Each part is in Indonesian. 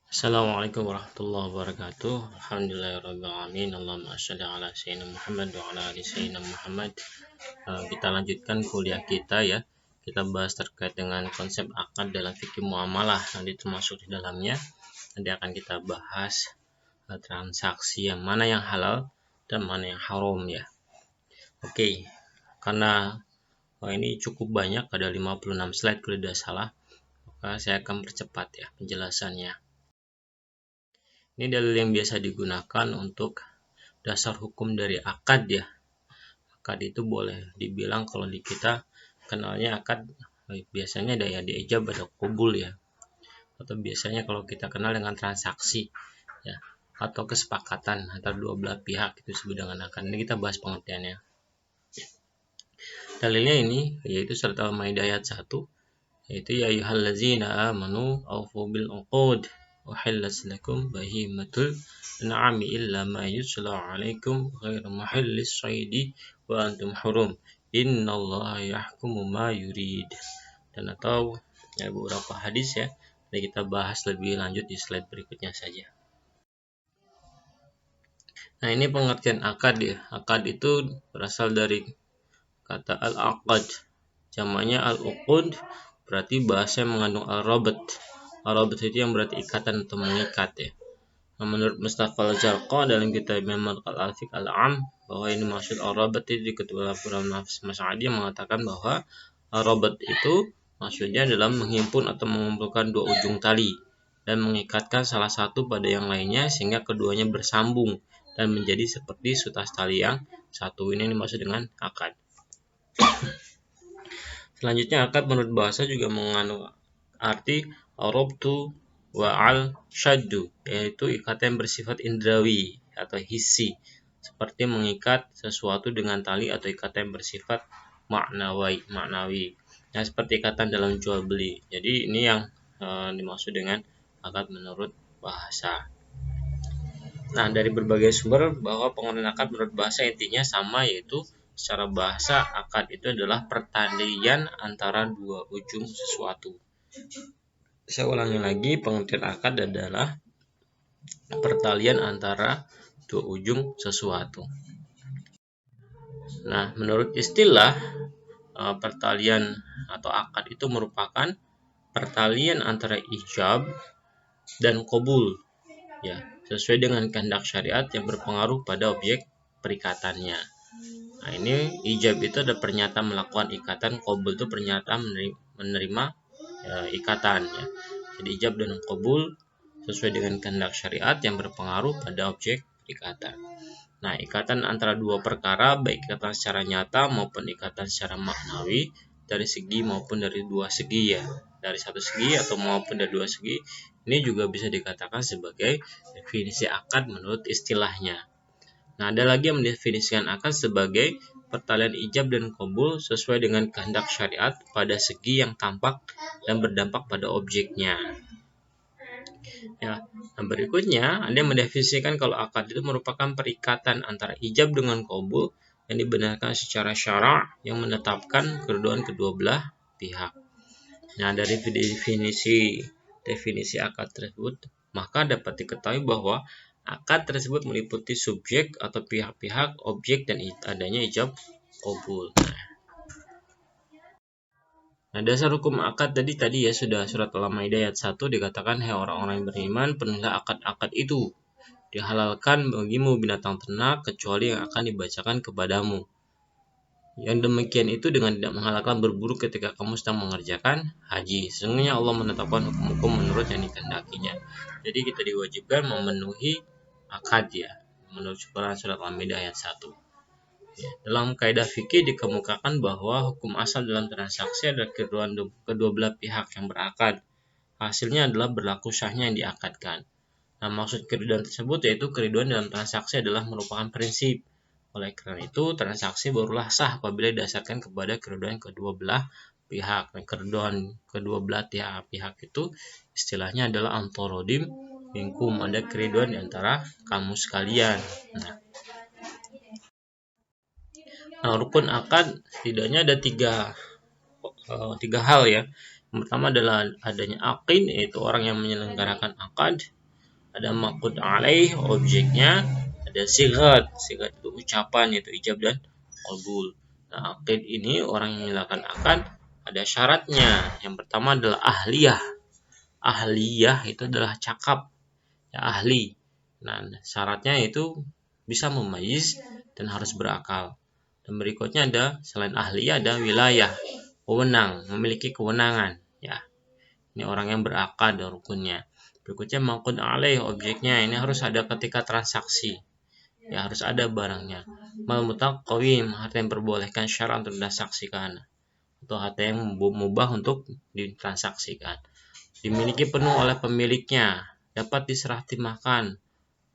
Assalamualaikum warahmatullahi wabarakatuh. Alhamdulillahirabbil alamin. Allahumma shalli ala sayyidina Muhammad wa ala ali sayyidina Muhammad. Kita lanjutkan kuliah kita ya. Kita bahas terkait dengan konsep akad dalam fikih muamalah. Nanti termasuk di dalamnya nanti akan kita bahas transaksi yang mana yang halal dan mana yang haram ya. Oke. Karena ini cukup banyak, ada 56 slide kalau tidak salah. Maka saya akan percepat ya penjelasannya. Ini dalil yang biasa digunakan untuk dasar hukum dari akad ya. Akad itu boleh dibilang kalau di kita kenalnya akad biasanya ada ya di ijab ada qabul ya. Atau biasanya kalau kita kenal dengan transaksi ya atau kesepakatan antara dua belah pihak itu disebut dengan akad. Ini kita bahas pengertiannya. Dalilnya ini yaitu surat Al-Maidah ayat 1 yaitu ya ayyuhallazina amanu aufu bil uqud uhillat lakum bahimatul an'ami illa ma yutla 'alaikum ghairu muhallis shaidi wa antum hurum innallaha yahkumu ma yurid. Dan atau ya, beberapa hadis ya. Jadi kita bahas lebih lanjut di slide berikutnya saja. Nah, ini pengertian akad ya. Akad itu berasal dari kata al-aqd. Jamaknya al-uqud, berarti bahasa yang mengandung al-rabat. Al-rabat itu yang berarti ikatan atau mengikat ya. Nah, menurut Mustafa Al-Jarqa dalam kitab Memar Al-Alfiq Al-Am bahwa ini maksud al-rabat itu di Ketua Laporan Nafs Mas'adi yang mengatakan bahwa al-rabat itu maksudnya dalam menghimpun atau mengumpulkan dua ujung tali dan mengikatkan salah satu pada yang lainnya sehingga keduanya bersambung dan menjadi seperti sutas tali yang satu. Ini dimaksud dengan akad. Selanjutnya akad menurut bahasa juga mengandung arti arabtu wa al-shaddu, yaitu ikatan yang bersifat indrawi atau hissi, seperti mengikat sesuatu dengan tali atau ikatan yang bersifat maknawi. Nah, seperti ikatan dalam jual beli. Jadi ini yang dimaksud dengan akad menurut bahasa. Nah, dari berbagai sumber bahwa pengertian akad menurut bahasa intinya sama, yaitu secara bahasa akad itu adalah pertalian antara dua ujung sesuatu. Saya ulangi lagi, pengertian akad adalah pertalian antara dua ujung sesuatu. Nah, menurut istilah pertalian atau akad itu merupakan pertalian antara ijab dan qabul ya, sesuai dengan kehendak syariat yang berpengaruh pada objek perikatannya. Nah, ini ijab itu ada pernyataan melakukan ikatan, qabul itu pernyataan menerima ikatan ya. Jadi ijab dan qabul sesuai dengan kehendak syariat yang berpengaruh pada objek ikatan. Nah, ikatan antara dua perkara, baik ikatan secara nyata maupun ikatan secara maknawi, dari segi maupun dari dua segi ya, dari satu segi atau maupun dari dua segi, ini juga bisa dikatakan sebagai definisi akad menurut istilahnya. Nah, ada lagi yang mendefinisikan akad sebagai pertalian ijab dan qabul sesuai dengan kehendak syariat pada segi yang tampak dan berdampak pada objeknya. Ya, nah berikutnya ada yang mendefinisikan kalau akad itu merupakan perikatan antara ijab dengan qabul yang dibenarkan secara syara' yang menetapkan keridhaan kedua belah pihak. Nah, dari definisi akad tersebut, maka dapat diketahui bahwa akad tersebut meliputi subjek atau pihak-pihak, objek, dan adanya ijab qabul. Nah, dasar hukum akad tadi ya sudah surat Al-Maidah ayat 1 dikatakan, hai orang-orang yang beriman, penuhilah akad-akad itu. Dihalalkan bagimu binatang ternak kecuali yang akan dibacakan kepadamu. Yang demikian itu dengan tidak menghalalkan berburu ketika kamu sedang mengerjakan haji. Sesungguhnya Allah menetapkan hukum-hukum menurut yang dikehendakinya. Jadi kita diwajibkan memenuhi akad ya, menurut surat Al-Maidah ayat 1. Ya, dalam kaidah fikih dikemukakan bahwa hukum asal dalam transaksi adalah kedua belah pihak yang berakad. Hasilnya adalah berlaku sahnya yang diakadkan. Nah, maksud keridhaan tersebut yaitu keridhaan dalam transaksi adalah merupakan prinsip. Oleh karena itu, transaksi barulah sah apabila didasarkan kepada keridhaan kedua belah pihak. Nah, keridhaan kedua belah pihak itu istilahnya adalah antorodim minkum, ada keridhaan di antara kamu sekalian. Nah, rukun akad setidaknya ada tiga hal ya. Yang pertama adalah adanya aqin, yaitu orang yang menyelenggarakan akad. ada maqud alaih objeknya, ada sigat. Sigat itu ucapan, yaitu ijab dan qabul. Nah, aqid ini orang yang menyalakan akad ada syaratnya. Yang pertama adalah ahliyah. Ahliyah itu adalah cakap, ya, ahli. Nah, syaratnya itu bisa memayyiz dan harus berakal. Dan berikutnya ada selain ahliyah ada wilayah, wewenang, memiliki kewenangan, ya. Ini orang yang berakal dan rukunnya. Berikutnya maqud alaih objeknya, ini harus ada ketika transaksi. Ya, harus ada barangnya. Mal mutaqawim, harta yang perbolehkan syara untuk ditransaksikan, atau harta yang mubah untuk ditransaksikan. Dimiliki penuh oleh pemiliknya, dapat diserah timahkan.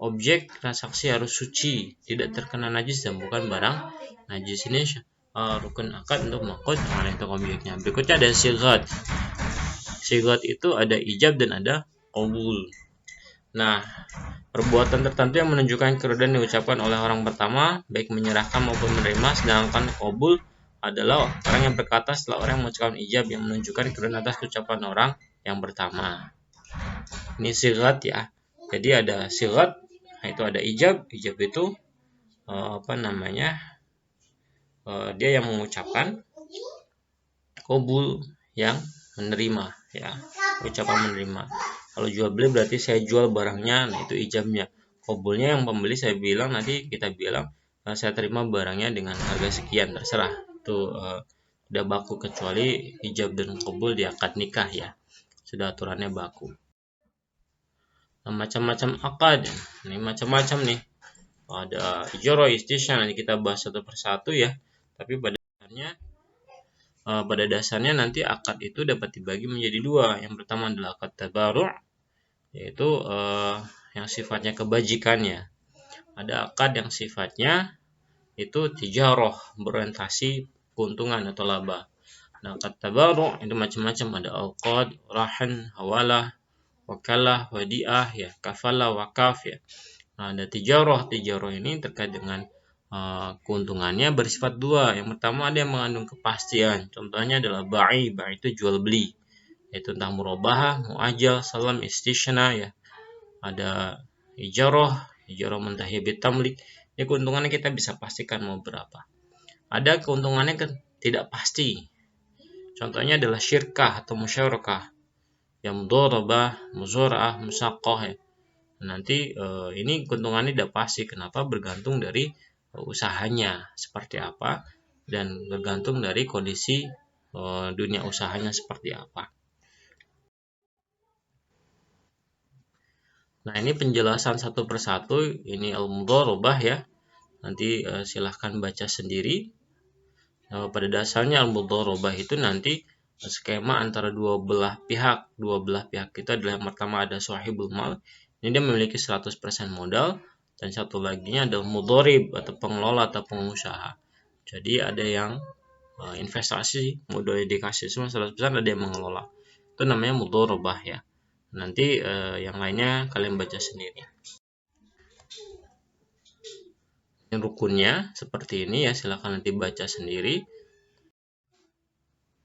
Objek transaksi harus suci, tidak terkena najis dan bukan barang najis. Ini rukun akad untuk maqud alaih untuk objeknya. Berikutnya ada sigat. Sigat itu ada ijab dan ada qabul. Nah, perbuatan tertentu yang menunjukkan keridhaan diucapkan oleh orang pertama, baik menyerahkan maupun menerima, sedangkan qabul adalah orang yang berkata setelah orang yang mengucapkan ijab yang menunjukkan keridhaan atas ucapan orang yang pertama. Ini sigat, ya. Jadi ada sigat, itu ada ijab. Ijab itu dia yang mengucapkan, qabul yang menerima, ya, ucapan menerima. Kalau jual beli berarti saya jual barangnya, nah itu ijabnya. Qabulnya yang pembeli saya bilang, nanti kita bilang saya terima barangnya dengan harga sekian, terserah. Itu tidak baku kecuali ijab dan qabul di akad nikah, ya. Sudah aturannya baku. Nah, macam-macam akad. Ini macam-macam nih. Ada ijroh, istisna, nanti kita bahas satu persatu, ya. Tapi pada dasarnya nanti akad itu dapat dibagi menjadi dua. Yang pertama adalah akad tabarru', yaitu yang sifatnya kebajikan, ya. Ada akad yang sifatnya itu tijaroh, berorientasi keuntungan atau laba. Nah, akad tabarru' itu macam-macam, ada alqad, rahan, hawalah, wakalah, wadiah, ya, kafalah, wakaf, ya. Nah, ada tijaroh. Tijaroh ini terkait dengan keuntungannya bersifat dua. Yang pertama ada yang mengandung kepastian. Contohnya adalah ba'i. Ba'i itu jual beli, yaitu entah murabahah, muajal, salam, istisna, ya. Ada ijaroh. Ijaroh muntahi bitamlik. Ini keuntungannya kita bisa pastikan mau berapa. Ada keuntungannya tidak pasti. Contohnya adalah syirkah atau musyarakah, yang mudharabah, muzara'ah, musaqqah, ya. Nanti ini keuntungannya tidak pasti. Kenapa? Bergantung dari usahanya seperti apa dan bergantung dari kondisi dunia usahanya seperti apa. Nah, ini penjelasan satu persatu. Ini al-mudharabah, ya. Nanti silahkan baca sendiri. Pada dasarnya al-mudharabah itu nanti skema antara dua belah pihak. Dua belah pihak itu adalah yang pertama ada sahibul mal. Ini dia memiliki 100% modal, dan satu laginya adalah mudharib atau pengelola atau pengusaha. Jadi ada yang investasi, modal dikasih semua 100%, ada yang mengelola. Itu namanya mudharabah, ya. Nanti yang lainnya kalian baca sendiri. Ini rukunnya seperti ini, ya, silahkan nanti baca sendiri.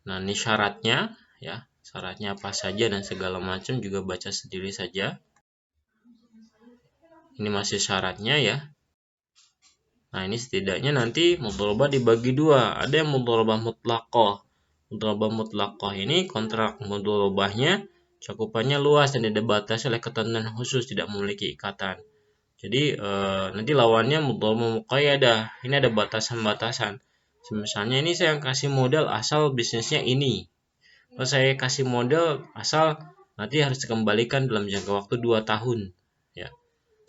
Nah, ini syaratnya, ya. Syaratnya apa saja dan segala macam juga baca sendiri saja. Ini masih syaratnya, ya. Nah, ini setidaknya nanti mudharabah dibagi dua. Ada yang mudharabah mutlaqah. Mudharabah mutlaqah ini kontrak mudharabahnya cakupannya luas dan tidak dibatasi oleh ketentuan khusus, tidak memiliki ikatan. Jadi nanti lawannya mudharabah muqayyadah. Ini ada batasan-batasan. Misalnya ini saya kasih modal asal bisnisnya ini. Kalau saya kasih modal asal nanti harus dikembalikan dalam jangka waktu 2 tahun, ya.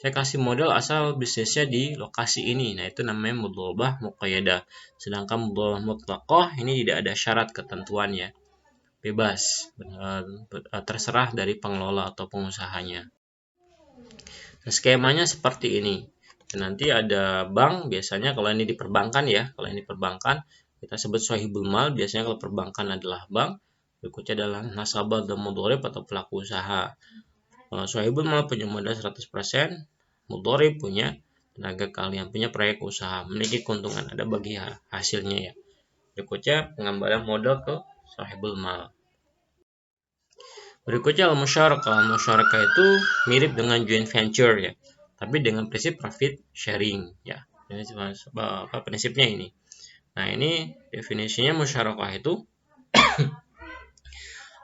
Saya kasih modal asal bisnisnya di lokasi ini. Nah, itu namanya mudharabah muqayyadah. Sedangkan mudharabah mutlaqah ini tidak ada syarat ketentuannya. Bebas, terserah dari pengelola atau pengusahanya. Nah, skemanya seperti ini. Dan nanti ada bank, biasanya kalau ini di perbankan, ya. Kalau ini perbankan kita sebut sahibul mal. Biasanya kalau perbankan adalah bank. Berikutnya adalah nasabah dan mudharib atau pelaku usaha. Sahibul mal punya modal 100%, mudharib punya tenaga kalian, punya proyek usaha, memiliki keuntungan, ada bagi hasilnya, ya. Berikutnya pengembalian modal ke sahibul mal. Berikutnya al-musyarakah. Al-musyarakah itu mirip dengan joint venture ya, tapi dengan prinsip profit sharing ya. Ini prinsipnya ini. Nah, ini definisinya musyarakah itu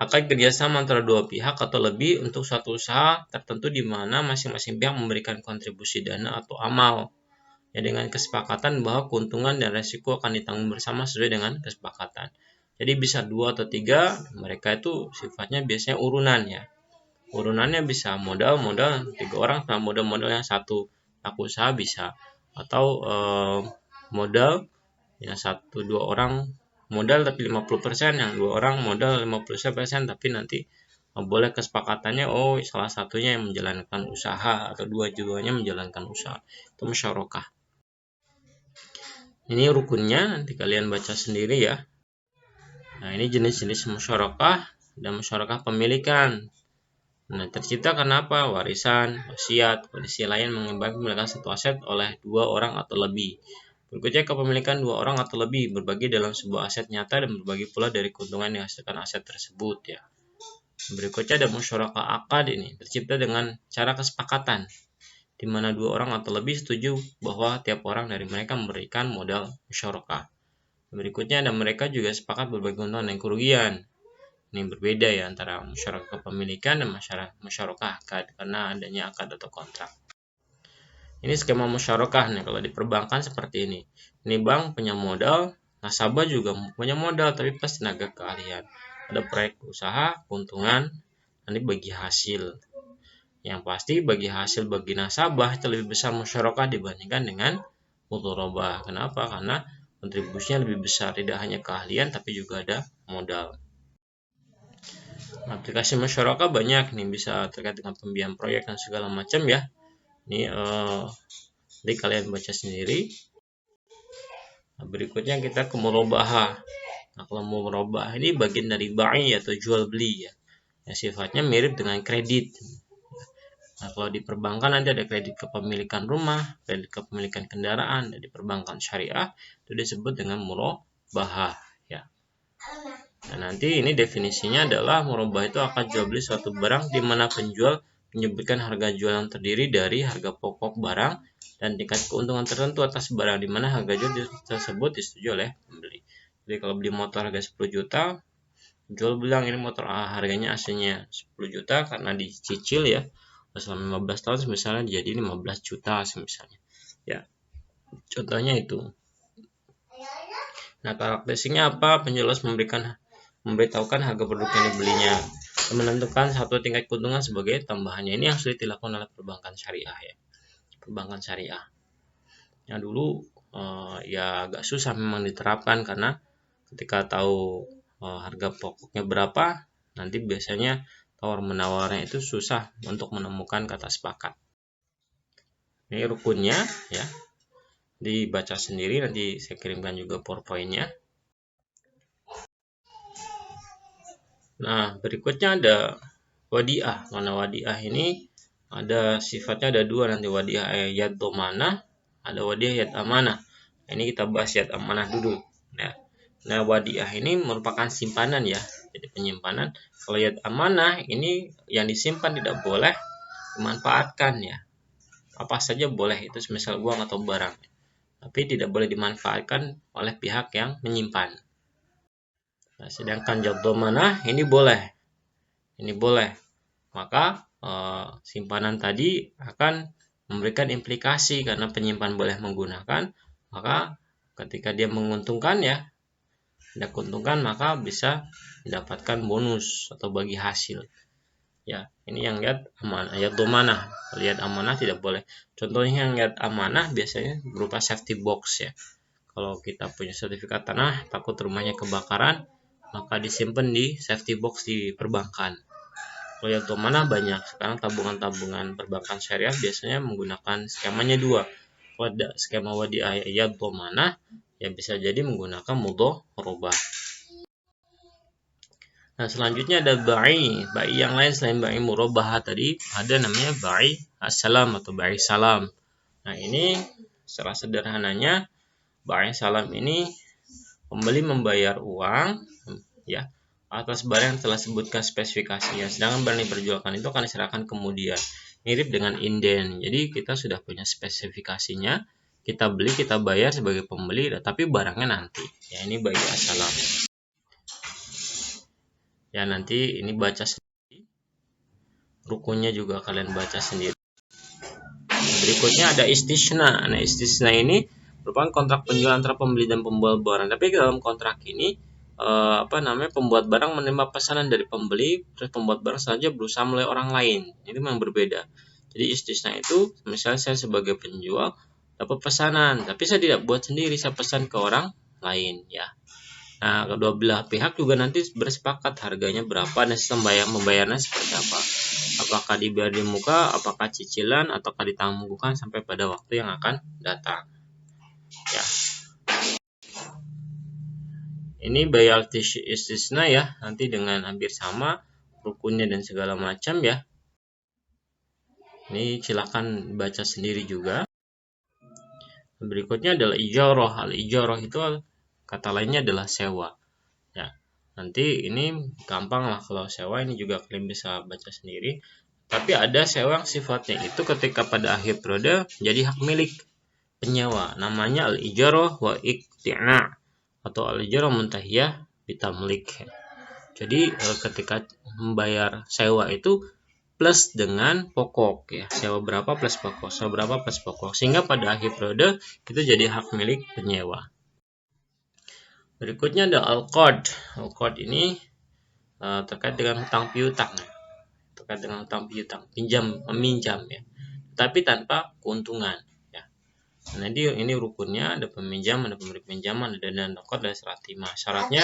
akan kerjasama antara dua pihak atau lebih untuk suatu usaha tertentu di mana masing-masing pihak memberikan kontribusi dana atau amal ya, dengan kesepakatan bahwa keuntungan dan resiko akan ditanggung bersama sesuai dengan kesepakatan. Jadi bisa 2 atau 3, mereka itu sifatnya biasanya urunan ya. Urunannya bisa modal 3 orang sama modal yang 1 pelaku usaha bisa, atau modal yang 1-2 orang modal tapi 50%, yang 2 orang modal 50%, tapi nanti boleh kesepakatannya salah satunya yang menjalankan usaha atau dua-duanya menjalankan usaha. Itu musyarakah. Ini rukunnya, nanti kalian baca sendiri ya. Nah, ini jenis-jenis musyarakah dan musyarakah pemilikan. Nah, tercipta karena apa? Warisan, wasiat, kondisi lain mengembangkan satu aset oleh 2 orang atau lebih. Berikutnya kepemilikan 2 orang atau lebih, berbagi dalam sebuah aset nyata dan berbagi pula dari keuntungan yang dihasilkan aset tersebut ya. Berikutnya ada musyarakah akad, ini tercipta dengan cara kesepakatan, di mana 2 orang atau lebih setuju bahwa tiap orang dari mereka memberikan modal musyarakah. Berikutnya ada mereka juga sepakat berbagi keuntungan dan kerugian. Ini berbeda ya antara musyarakah kepemilikan dan musyarakah akad karena adanya akad atau kontrak. Ini skema musyarakah nih, kalau di perbankan seperti ini. Ini bank punya modal, nasabah juga punya modal tapi plus tenaga keahlian. Ada proyek usaha, keuntungan, nanti bagi hasil. Yang pasti bagi hasil bagi nasabah itu lebih besar musyarakah dibandingkan dengan mudharabah. Kenapa? Karena kontribusinya lebih besar, tidak hanya keahlian tapi juga ada modal. Aplikasi musyarakah banyak nih, bisa terkait dengan pembiayaan proyek dan segala macam ya. Ini nanti kalian baca sendiri. Nah, berikutnya kita ke murabahah. Nah, kalau murabahah ini bagian dari bai atau jual beli ya. Yang sifatnya mirip dengan kredit. Nah, kalau di perbankan nanti ada kredit kepemilikan rumah, kredit kepemilikan kendaraan, dan di perbankan syariah itu disebut dengan murabahah ya. Nah, nanti ini definisinya adalah murabahah itu akan jual beli suatu barang di mana penjual menyebutkan harga jual yang terdiri dari harga pokok barang dan tingkat keuntungan tertentu atas barang, di mana harga jual tersebut disetujui oleh pembeli. Jadi kalau beli motor harga 10 juta, jual bilang ini motor harganya aslinya 10 juta karena dicicil ya selama 15 tahun misalnya jadi 15 juta misalnya. Ya. Contohnya itu. Nah, karakteristiknya apa? Penjual memberitahukan harga produk yang dibelinya, menentukan satu tingkat keuntungan sebagai tambahannya. Ini yang sulit dilakukan oleh perbankan syariah ya. Perbankan syariah. Yang dulu ya agak susah memang diterapkan karena ketika tahu harga pokoknya berapa, nanti biasanya tawar menawarnya itu susah untuk menemukan kata sepakat. Ini rukunnya ya. Dibaca sendiri, nanti saya kirimkan juga PowerPoint-nya. Nah, berikutnya ada wadiah. Mana wadiah ini ada sifatnya ada 2 nanti, wadiah yad domanah, ada wadiah yad amanah. Nah, ini kita bahas yad amanah dulu. Nah, wadiah ini merupakan simpanan ya, jadi penyimpanan. Kalau yad amanah ini yang disimpan tidak boleh dimanfaatkan ya. Apa saja boleh, itu semisal uang atau barang, tapi tidak boleh dimanfaatkan oleh pihak yang menyimpan. Nah, sedangkan yad domanah ini boleh. Ini boleh. Maka simpanan tadi akan memberikan implikasi karena penyimpan boleh menggunakan, maka ketika dia menguntungkan ya, ada keuntungan, maka bisa mendapatkan bonus atau bagi hasil. Ya, ini yang yad amanah, yad domanah. Yad amanah tidak boleh. Contohnya yang yad amanah biasanya berupa safety box ya. Kalau kita punya sertifikat tanah, takut rumahnya kebakaran, maka disimpan di safety box di perbankan. Kalau yad domanah banyak. Sekarang tabungan-tabungan perbankan syariah biasanya menggunakan skemanya 2. Kalau ada skema wadiah yad domanah, ya bisa jadi menggunakan mudharabah. Nah, selanjutnya ada bai. Bai yang lain selain bai murabahah tadi, ada namanya bai as-salam atau bai salam. Nah, ini secara sederhananya bai salam ini pembeli membayar uang ya atas barang yang telah sebutkan spesifikasinya. Sedangkan barang yang diperjualkan itu akan diserahkan kemudian. Mirip dengan inden. Jadi kita sudah punya spesifikasinya, kita beli, kita bayar sebagai pembeli, tapi barangnya nanti. Ya, ini bai'u as-salam. Ya, nanti ini baca sendiri. Rukunnya juga kalian baca sendiri. Berikutnya ada istisna. Nah, istisna ini merupakan kontrak penjual antara pembeli dan pembuat barang. Tapi dalam kontrak ini pembuat barang menerima pesanan dari pembeli, terus pembuat barang saja berusaha melalui orang lain. Itu memang berbeda. Jadi istisna itu, misalnya saya sebagai penjual dapat pesanan, tapi saya tidak buat sendiri, saya pesan ke orang lain, ya. Nah, kedua belah pihak juga nanti bersepakat harganya berapa dan sistem membayarnya seperti apa. Apakah dibayar di muka, apakah cicilan, ataukah ditangguhkan sampai pada waktu yang akan datang. Ya. Ini bayar istisna ya, nanti dengan hampir sama rukunnya dan segala macam ya. Ini silakan baca sendiri juga. Berikutnya adalah ijarah. Al-ijarah itu kata lainnya adalah sewa. Ya, nanti ini gampang lah kalau sewa, ini juga kalian bisa baca sendiri. Tapi ada sewa yang sifatnya itu ketika pada akhir periode jadi hak milik penyewa. Namanya al-ijarah wa iqtina' atau al-ijarah muntahiyah bitamlik. Jadi ketika membayar sewa itu plus dengan pokok ya, sewa berapa plus pokok, sewa berapa plus pokok, sehingga pada akhir periode itu jadi hak milik penyewa. Berikutnya ada al-qard. Al-qard ini terkait dengan hutang piutang, terkait dengan hutang piutang, pinjam meminjam ya, tapi tanpa keuntungan ya. Nah, ini rukunnya ada peminjam, ada pemberi pinjaman, ada dana al-qard, ada serah timah. Syaratnya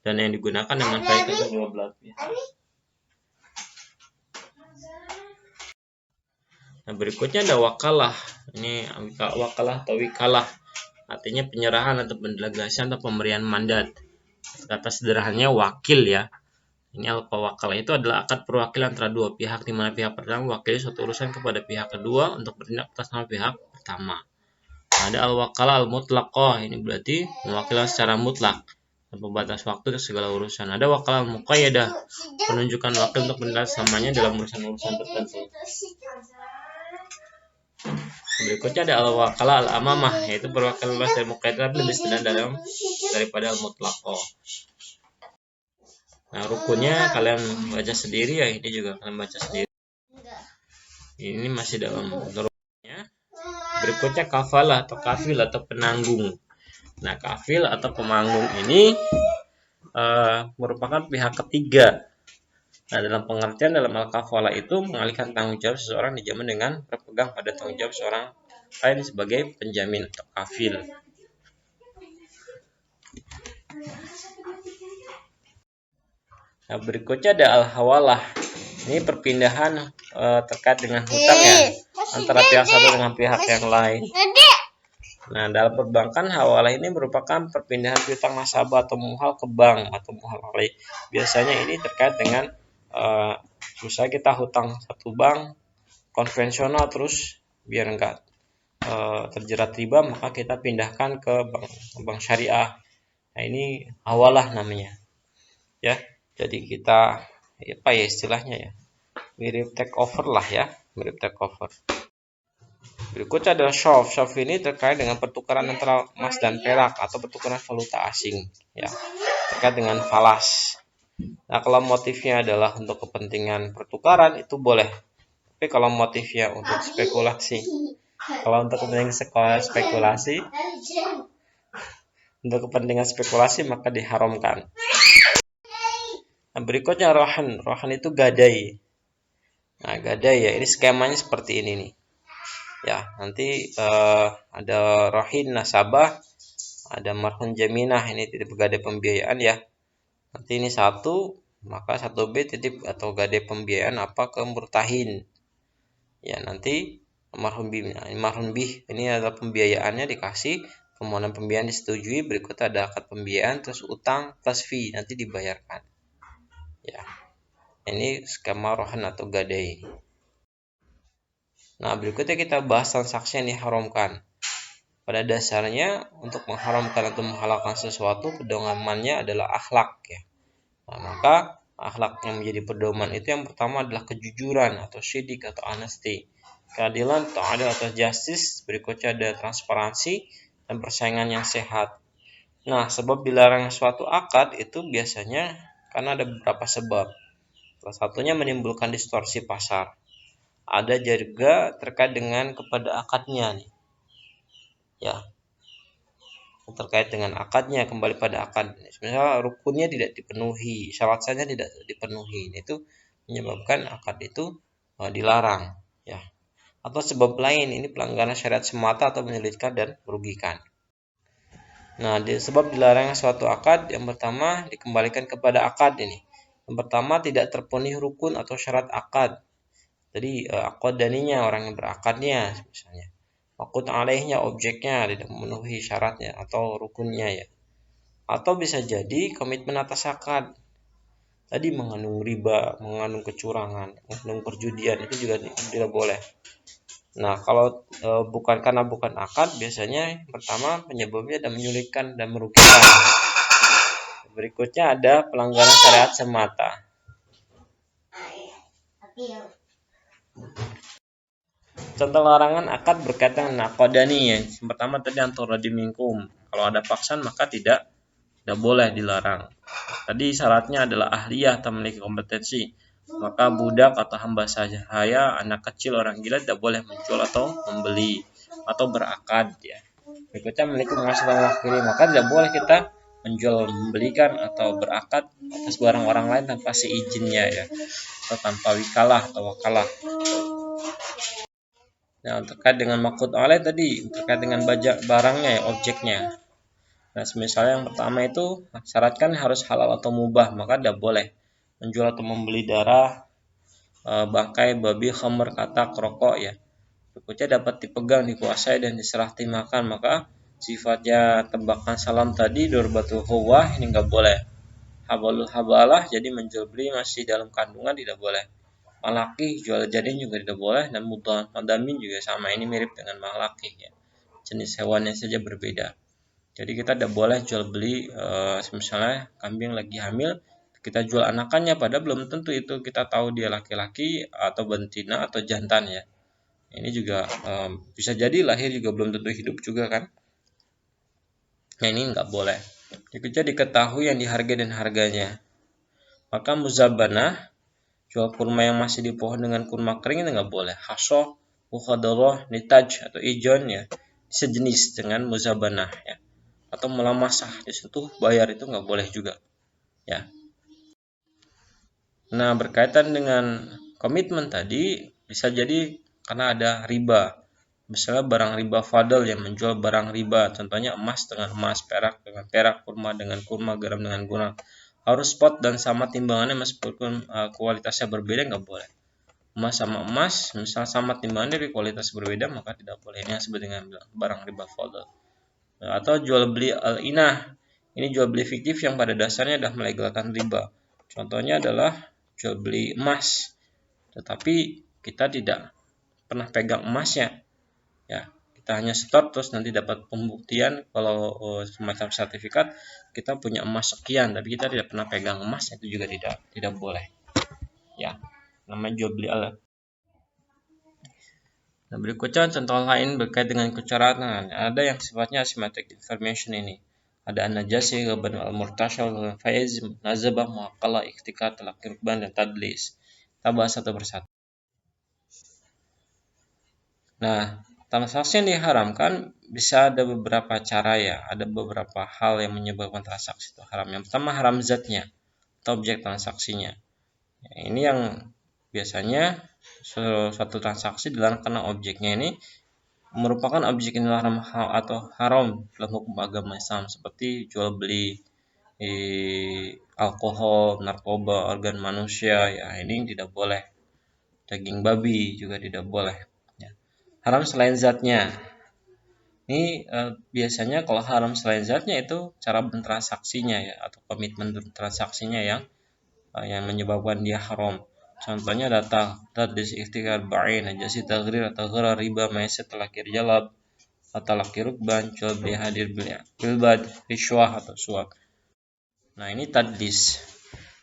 dana yang digunakan dengan baik untuk kedua belah pihak. Nah, berikutnya ada wakalah. Ini wakalah atau wikalah, artinya penyerahan atau pendelegasian atau pemberian mandat. Kata sederhananya wakil ya. Ini wakalah itu adalah akad perwakilan antara dua pihak, di mana pihak pertama mewakili suatu urusan kepada pihak kedua untuk bertindak atas nama pihak pertama. Nah, ada al-wakalah al-mutlaqah, ini berarti mewakili secara mutlak tanpa batas waktu dan segala urusan. Ada wakalah al-muqayyadah, penunjukan wakil untuk bertindak samanya dalam urusan-urusan tertentu. Berikutnya ada al-wakalah al-amamah, yaitu perwakilan luas dari muqayyadah lebih sederhana daripada al-mutlaqah. Nah, rukunnya kalian baca sendiri ya, ini juga kalian baca sendiri. Ini masih dalam rukunnya. Berikutnya kafalah atau kafil atau penanggung. Nah, kafil atau pemanggung ini merupakan pihak ketiga. Nah, dalam pengertian dalam al-kafalah itu mengalihkan tanggung jawab seseorang dijamin dengan berpegang pada tanggung jawab seorang lain sebagai penjamin atau kafil. Nah, berikutnya ada al-hawalah. Ini perpindahan terkait dengan hutang ya, antara pihak satu dengan pihak yang lain. Nah, dalam perbankan hawalah ini merupakan perpindahan piutang nasabah atau muhal ke bank atau muhal lain. Biasanya ini terkait dengan misalnya kita hutang satu bank konvensional, terus biar enggak terjerat riba, maka kita pindahkan ke bank syariah. Nah, ini hawalah namanya. Ya, jadi kita apa ya istilahnya ya, mirip take over lah ya, mirip take over. Berikutnya adalah shaf. Shaf ini terkait dengan pertukaran antara emas dan perak atau pertukaran valuta asing ya, terkait dengan falas. Nah, kalau motifnya adalah untuk kepentingan pertukaran itu boleh, tapi kalau motifnya untuk spekulasi, untuk kepentingan spekulasi maka diharamkan. Nah, berikutnya rohan. Rohan itu gadai. Nah, gadai ya, ini skemanya seperti ini nih. Ya, nanti ada rohin nasabah, ada marhun jaminah, ini titip gadai pembiayaan ya. Nanti ini satu, maka 1B titip atau gadai pembiayaan apa ke murtahin. Ya, nanti marhun bih ini adalah pembiayaannya dikasih, permohonan pembiayaan disetujui, berikut ada akad pembiayaan, terus utang plus fee nanti dibayarkan. Ya, ini skema rohan atau gadai. Nah, berikutnya kita bahas transaksi yang diharamkan. Pada dasarnya untuk mengharamkan atau menghalalkan sesuatu pedomannya adalah akhlak ya. Nah, maka akhlak yang menjadi pedoman itu yang pertama adalah kejujuran atau syidik atau honesty, keadilan atau adil atau justice, berikutnya ada transparansi dan persaingan yang sehat. Nah, sebab dilarangnya suatu akad itu biasanya karena ada beberapa sebab. Salah satunya menimbulkan distorsi pasar. Ada juga terkait dengan kepada akadnya nih. Ya, terkait dengan akadnya, kembali pada akad. Misalnya rukunnya tidak dipenuhi, syarat-syaratnya tidak dipenuhi, itu menyebabkan akad itu dilarang, ya. Atau sebab lain, ini pelanggaran syariat semata atau menyulitkan dan merugikan. Nah, sebab dilarangnya suatu akad, yang pertama dikembalikan kepada akad ini. Yang pertama tidak terpenuhi rukun atau syarat akad. Jadi aqdaninya, orang yang berakadnya misalnya. Maqud alaihnya, objeknya tidak memenuhi syaratnya atau rukunnya, ya. Atau bisa jadi komitmen atas akad tadi mengandung riba, mengandung kecurangan, mengandung perjudian, itu juga tidak boleh. Nah, kalau bukan karena bukan akad, biasanya pertama penyebabnya dan menyulitkan dan merugikan. Berikutnya ada pelanggaran syariat semata. Contoh larangan akad berkaitan dengan aqdani, ya. Yang pertama tadi antara dimingkum. Kalau ada paksaan maka tidak boleh, dilarang. Tadi syaratnya adalah ahliyah atau memiliki kompetensi. Maka budak atau hamba sahaya, anak kecil, orang gila tidak boleh menjual atau membeli atau berakad, ya. Berikutnya memiliki penghasilan wakili, maka tidak boleh kita menjual, membelikan atau berakad atas barang orang lain tanpa seizinnya, ya, atau tanpa wikalah atau wakalah. Nah, terkait dengan maqud alaih tadi terkait dengan barangnya, ya, objeknya. Nah, misalnya yang pertama itu syaratkan harus halal atau mubah, maka tidak boleh menjual atau membeli darah, bangkai, babi, khamr, katak, rokok, ya. Berikutnya dapat dipegang, dikuasai dan diserah timakan, maka sifatnya tebakan salam tadi durbatul huwah ini nggak boleh. Habalul habalah, jadi menjual beli masih dalam kandungan tidak boleh. Malaki jual jadi juga tidak boleh, dan madamin juga sama, ini mirip dengan malaki, ya. Jenis hewannya saja berbeda. Jadi kita tidak boleh jual beli, misalnya kambing lagi hamil, kita jual anakannya, padahal belum tentu itu kita tahu dia laki-laki atau betina atau jantan, ya. Ini juga bisa jadi lahir juga belum tentu hidup juga kan. Nah, ini nggak boleh. Berikutnya diketahui yang dihargai dan harganya. Maka muzabanah, jual kurma yang masih di pohon dengan kurma kering itu nggak boleh. Hasoh, mukhadaroh, nitaj atau ijon, ya, sejenis dengan muzabanah, ya. Atau melamasah, disitu bayar itu nggak boleh juga, ya. Nah, berkaitan dengan komitmen tadi bisa jadi karena ada riba. Misalnya barang riba fadl yang menjual barang riba, contohnya emas dengan emas, perak dengan perak, kurma dengan kurma, garam dengan garam. Harus spot dan sama timbangannya meskipun kualitasnya berbeda, nggak boleh. Emas sama emas, misal sama timbangannya tapi kualitas berbeda, maka tidak boleh. Ini yang disebut dengan barang riba fadl. Atau jual beli al-inah, ini jual beli fiktif yang pada dasarnya adalah melegalkan riba. Contohnya adalah jual beli emas, tetapi kita tidak pernah pegang emasnya, ya. Kita hanya store terus nanti dapat pembuktian kalau semacam sertifikat kita punya emas sekian, tapi kita tidak pernah pegang emas, itu juga tidak boleh, ya. Namanya jual beli alat. Nah, berikutnya contoh lain berkait dengan kecurangan. Ada yang sifatnya asymmetric information ini. Ada an-najasi, ghaban al-murtasyal, faiz, nazabah, muaqqalah, ikhtikar, talaqi rukban, dan tadlis. Kita bahas satu persatu. Nah, transaksi yang diharamkan bisa ada beberapa cara, ya. Ada beberapa hal yang menyebabkan transaksi itu haram. Yang pertama haram zatnya atau objek transaksinya. Ya, ini yang biasanya suatu transaksi dilarang karena objeknya ini merupakan objek yang haram atau haram dalam hukum agama Islam, seperti jual beli alkohol, narkoba, organ manusia, ya, ini tidak boleh. Daging babi juga tidak boleh, ya. Haram selain zatnya. Ini biasanya kalau haram selain zatnya itu cara bertransaksinya, ya, atau komitmen transaksinya yang menyebabkan dia haram. Contohnya data tadlis ikhtikar ba'in, najasi taghrir atau gharar, riba, maisat, talaqi jalab, talaqi rukban, jual beli hadir bilbad, riswah atau suap. Nah, ini tadlis.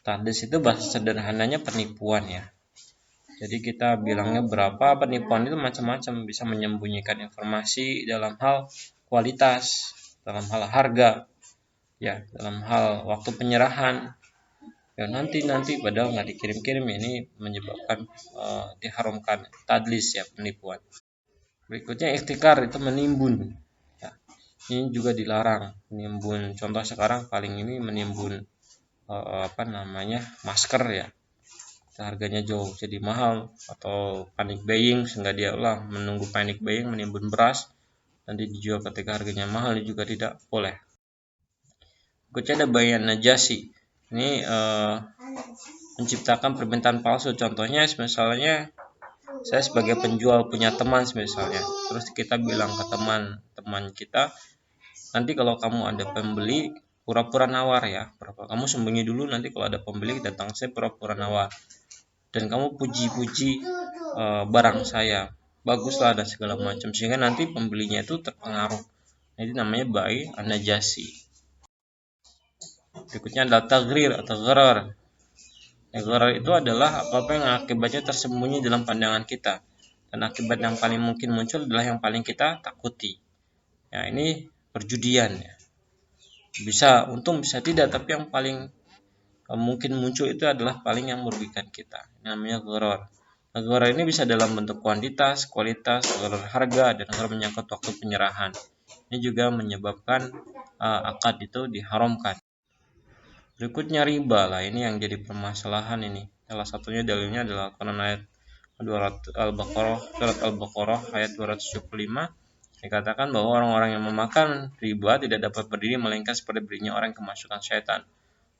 Tadlis itu bahasa sederhananya penipuan ya. Jadi kita bilangnya berapa, penipuan itu macam-macam, bisa menyembunyikan informasi dalam hal kualitas, dalam hal harga, ya, dalam hal waktu penyerahan. Ya nanti padahal nggak dikirim-kirim, ini menyebabkan diharamkan tadlis ya, penipuan. Berikutnya ihtikar, itu menimbun. Ya, ini juga dilarang menimbun. Contoh sekarang paling ini menimbun masker ya. Harganya jauh jadi mahal, atau panic buying sehingga dia menunggu panic buying menimbun beras nanti dijual ketika harganya mahal, ini juga tidak boleh. Berikutnya ada bayan najasi, ini menciptakan permintaan palsu. Contohnya misalnya saya sebagai penjual punya teman misalnya, terus kita bilang ke teman kita, nanti kalau kamu ada pembeli pura-pura nawar ya, kamu sembunyi dulu, nanti kalau ada pembeli datang saya pura-pura nawar dan kamu puji-puji barang saya, baguslah dan segala macam, sehingga nanti pembelinya itu terpengaruh. Ini namanya bai an-najasi. Berikutnya adalah tagrir atau gharar. Gharar itu adalah apa-apa yang akibatnya tersembunyi dalam pandangan kita, dan akibat yang paling mungkin muncul adalah yang paling kita takuti. Ya, ini perjudian ya. Bisa untung bisa tidak, tapi yang paling mungkin muncul itu adalah paling yang merugikan kita. Ini namanya gharar. Gharar ini bisa dalam bentuk kuantitas, kualitas, gharar harga, dan gharar menyangkut waktu penyerahan. Ini juga menyebabkan akad itu diharamkan. Berikutnya riba lah, ini yang jadi permasalahan ini. Salah satunya dalilnya adalah Quran ayat 200 Al-Baqarah, surat Al-Baqarah ayat 275. Dikatakan bahwa orang-orang yang memakan riba tidak dapat berdiri melainkan seperti berdirinya orang yang kemasukan syaitan.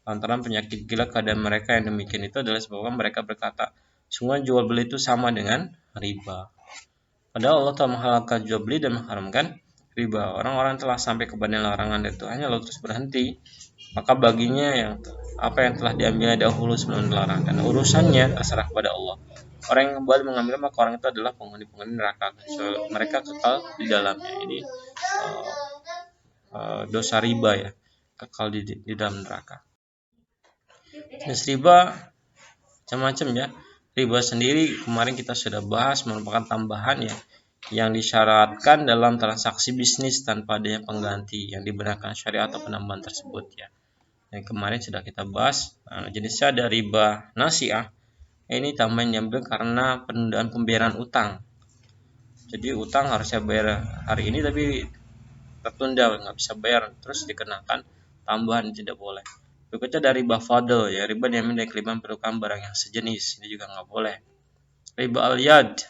Lantaran penyakit gila keadaan mereka yang demikian itu adalah sebabkan mereka berkata, semua jual beli itu sama dengan riba. Padahal Allah telah menghalalkan jual beli dan mengharamkan riba. Orang-orang telah sampai kepada larangan itu hanya lalu terus berhenti, maka baginya apa yang telah diambilnya dahulu sebelum dilarang, dan urusannya terserah kepada Allah. Orang yang kembali mengambil, maka orang itu adalah penghuni-penghuni neraka. So, mereka kekal di dalamnya. Ini dosa riba ya, kekal di dalam neraka. Jenis riba macam-macam ya. Riba sendiri kemarin kita sudah bahas, merupakan tambahan ya yang disyaratkan dalam transaksi bisnis tanpa adanya pengganti yang dibenarkan syariat atau penambahan tersebut ya. Yang kemarin sudah kita bahas. Jenisnya ada riba nasiah. Ini tambahan diambil karena penundaan pembayaran utang. Jadi utang harusnya bayar hari ini tapi tertunda, nggak bisa bayar, terus dikenakan tambahan, tidak boleh. Berikutnya dari riba fadl ya, riba diambil dari kelebihan pertukaran barang yang sejenis, ini juga nggak boleh. Riba al-yad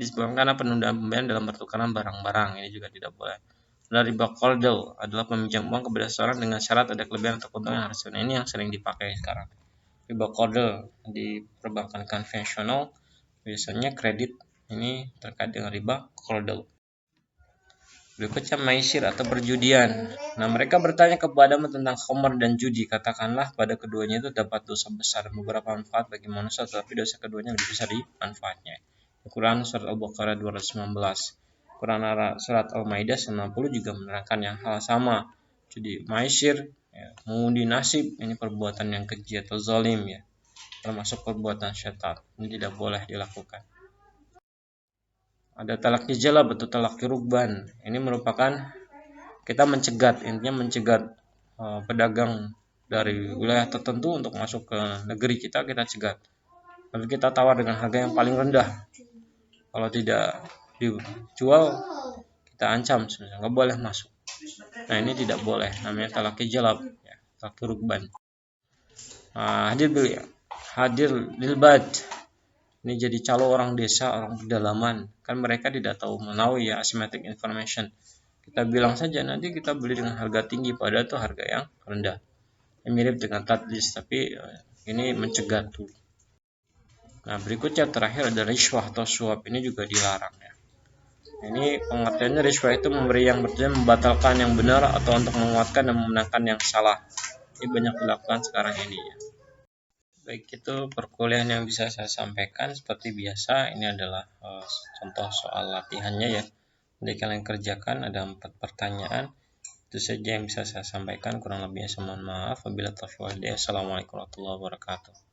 disebabkan karena penundaan pembayaran dalam pertukaran barang-barang, ini juga tidak boleh. Dan riba qardal adalah peminjam uang kepada seseorang dengan syarat ada kelebihan atau keuntungan yang harus. Ini yang sering dipakai sekarang. Riba qardal di perbankan konvensional biasanya kredit ini terkait dengan riba qardal. Berikutnya maisir atau perjudian. Nah, mereka bertanya kepadamu tentang khamar dan judi. Katakanlah pada keduanya itu dapat dosa besar, beberapa manfaat bagi manusia, tetapi dosa keduanya lebih besar di manfaatnya. Al-Quran surat Al-Baqarah 219. Quran surat Al-Maidah 90 juga menerangkan yang hal sama. Judi, maisir, ya, mengundi nasib, ini perbuatan yang keji atau zalim ya, termasuk perbuatan syaitan. Ini tidak boleh dilakukan. Ada talaqi jalab atau talaqi rukban. Ini merupakan kita mencegat, intinya mencegat pedagang dari wilayah tertentu untuk masuk ke negeri kita cegat. Lalu kita tawar dengan harga yang paling rendah. Kalau tidak dijual, kita ancam, sebenarnya nggak boleh masuk. Nah, ini tidak boleh, namanya talaqi jalab, ya, talaqi rukban. Hadir lilbad. Ini jadi calo orang desa, orang pedalaman, kan mereka tidak tahu menawi ya, asymmetric information. Kita bilang saja nanti kita beli dengan harga tinggi, padahal itu harga yang rendah. Ini mirip dengan tadlis, tapi ini mencegat tuh. Nah, berikutnya terakhir ada riswah atau suap, ini juga dilarang ya. Ini pengertiannya, riswah itu memberi yang bertujuan membatalkan yang benar atau untuk menguatkan dan memenangkan yang salah. Ini banyak dilakukan sekarang ini ya. Baik, itu perkuliahan yang bisa saya sampaikan. Seperti biasa, ini adalah contoh soal latihannya ya. Jadi kalian kerjakan, ada 4 pertanyaan. Itu saja yang bisa saya sampaikan, kurang lebihnya saya mohon maaf. Wabillahi taufiq wal hidayah. Assalamualaikum warahmatullahi wabarakatuh.